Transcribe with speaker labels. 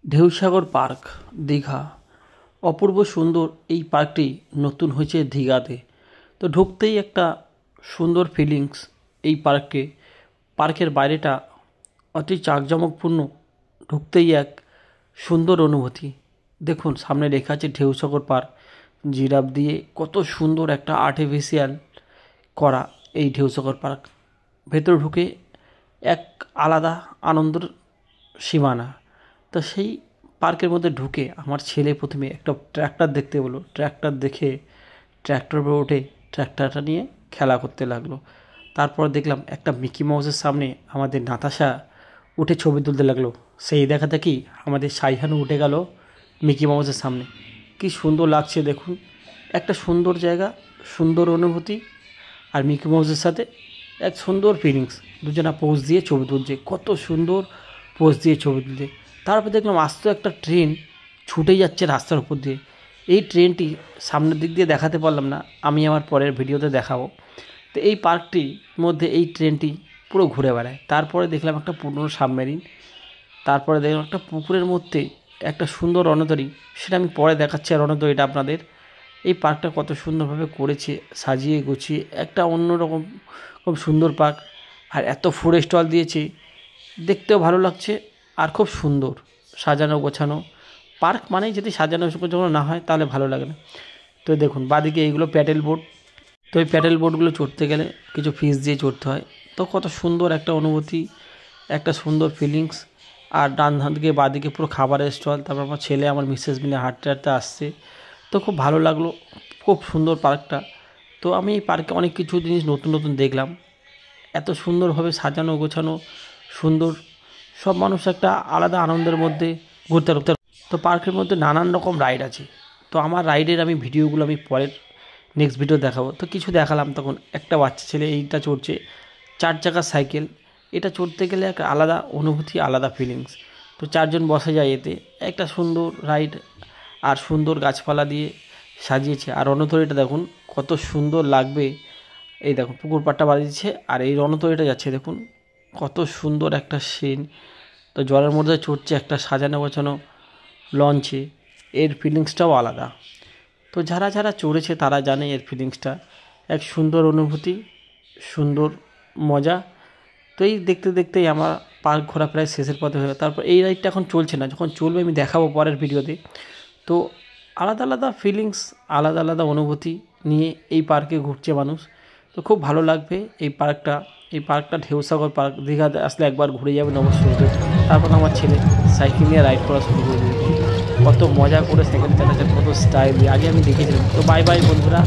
Speaker 1: ঢেউসাগর park, Digha. অপূর্ব সুন্দর এই পার্কটি নতুন হয়েছে দীঘাতে। তো ঢুকতেই একটা সুন্দর ফিলিংস এই পার্কে। পার্কের বাইরেটা অতি জাঁকজমকপূর্ণ, ঢুকতেই এক সুন্দর অনুভূতি। দেখুন সামনে লেখা আছে ঢেউসাগর পার্ক। জিরাফ দিয়ে কত সুন্দর একটা আর্টিফিশিয়াল করা এই ঢেউসাগর পার্ক। ভেতর ঢুকে এক আলাদা আনন্দের সীমানা। তো সেই পার্কের মধ্যে ঢুকে আমার ছেলে প্রথমে একটা ট্র্যাক্টর দেখতে বললো। ট্র্যাক্টর দেখে ট্র্যাক্টরের উপরে উঠে ট্র্যাক্টরটা নিয়ে খেলা করতে লাগলো। তারপর দেখলাম একটা মিকি মাউসের সামনে আমাদের নাতাশা উঠে ছবি তুলতে লাগলো। সেই দেখা দেখি আমাদের সাইহানও উঠে গেল মিকি মাউসের সামনে। কি সুন্দর লাগছে দেখুন, একটা সুন্দর জায়গা, সুন্দর অনুভূতি, আর মিকি মাউসের সাথে এক সুন্দর ফিলিংস। দুজনা পোজ দিয়ে ছবি তুলছে, কত সুন্দর পোজ দিয়ে ছবি তুলছে। তারপর দেখলাম আস্ত একটা ট্রেন ছুটে যাচ্ছে রাস্তার উপর দিয়ে। এই ট্রেনটি সামনের দিক দিয়ে দেখাতে পারলাম না, আমি আমার পরের ভিডিওতে দেখাবো। তো এই পার্কটির মধ্যে এই ট্রেনটি পুরো ঘুরে বেড়ায়। তারপরে দেখলাম একটা পুরনো সাবমেরিন। তারপরে দেখলাম একটা পুকুরের মধ্যে একটা সুন্দর রণতরী, সেটা আমি পরে দেখাচ্ছি আর রণতরীটা আপনাদের। এই পার্কটা কত সুন্দরভাবে করেছে, সাজিয়ে গুছিয়ে একটা অন্যরকম খুব সুন্দর পার্ক। আর এত ফুড স্টল দিয়েছে, দেখতেও ভালো লাগছে আর খুব সুন্দর সাজানো গোছানো। পার্ক মানেই যদি সাজানো গোছানো না হয় তাহলে ভালো লাগে না। তো দেখুন বাদিকে এইগুলো প্যাডেল বোট। তো এই প্যাডেল বোটগুলো চড়তে গেলে কিছু ফিস দিয়ে চড়তে হয়। তো কত সুন্দর একটা অনুভূতি, একটা সুন্দর ফিলিংস। আর ডান ধান দিকে বাদিকে পুরো খাবারের স্টল। তারপর আমার ছেলে আমার মিসেস মিলে হাঁটতে হাঁটতে আসছে। তো খুব ভালো লাগলো, খুব সুন্দর পার্কটা। তো আমি এই পার্কে অনেক কিছু জিনিস নতুন নতুন দেখলাম। এত সুন্দরভাবে সাজানো গোছানো, সুন্দর। সব মানুষ একটা আলাদা আনন্দের মধ্যে ঘুরতে ঘুরতে। তো পার্কের মধ্যে নানান রকম রাইড আছে। তো আমার রাইডের আমি ভিডিওগুলো আমি পরের নেক্সট ভিডিও দেখাবো। তো কিছু দেখালাম। তখন একটা বাচ্চা ছেলে এইটা চড়ছে 4 চাকার সাইকেল। এটা চড়তে গেলে একটা আলাদা অনুভূতি, আলাদা ফিলিংস। তো 4 জন বসা যায় এতে। একটা সুন্দর রাইড আর সুন্দর গাছপালা দিয়ে সাজিয়েছে। আর রণতরীটা দেখুন কত সুন্দর লাগবে। এই দেখুন পুকুর পাড়টা বাজিয়েছে আর এই রণতরীটা যাচ্ছে দেখুন, কত সুন্দর একটা সিন। তো জলের মধ্যে চড়ছে একটা সাজানো গোছানো লঞ্চে, এর ফিলিংসটাও আলাদা। তো যারা যারা চড়েছে তারা জানে এর ফিলিংসটা এক সুন্দর অনুভূতি, সুন্দর মজা। তো এই দেখতে দেখতেই আমার পার্ক ঘোরা প্রায় শেষের পথে হয়ে। তারপর এই রাইডটা এখন চলছে না, যখন চলবে আমি দেখাবো পরের ভিডিওতে। তো আলাদা আলাদা ফিলিংস, আলাদা আলাদা অনুভূতি নিয়ে এই পার্কে ঘুরছে মানুষ। তো খুব ভালো লাগবে এই পার্কটা ঢেউসাগর পার্ক। দীঘাতে আসলে একবার ঘুরে যাবেন অবশ্যই। তারপর আমার ছেলে সাইকেল নিয়ে রাইড করা শুরু করে দিয়েছে। কত মজা করে সাইকেল চালাচ্ছে, কত স্টাইল দিয়ে আগে আমি দেখেছিলাম। তো বাই বাই বন্ধুরা।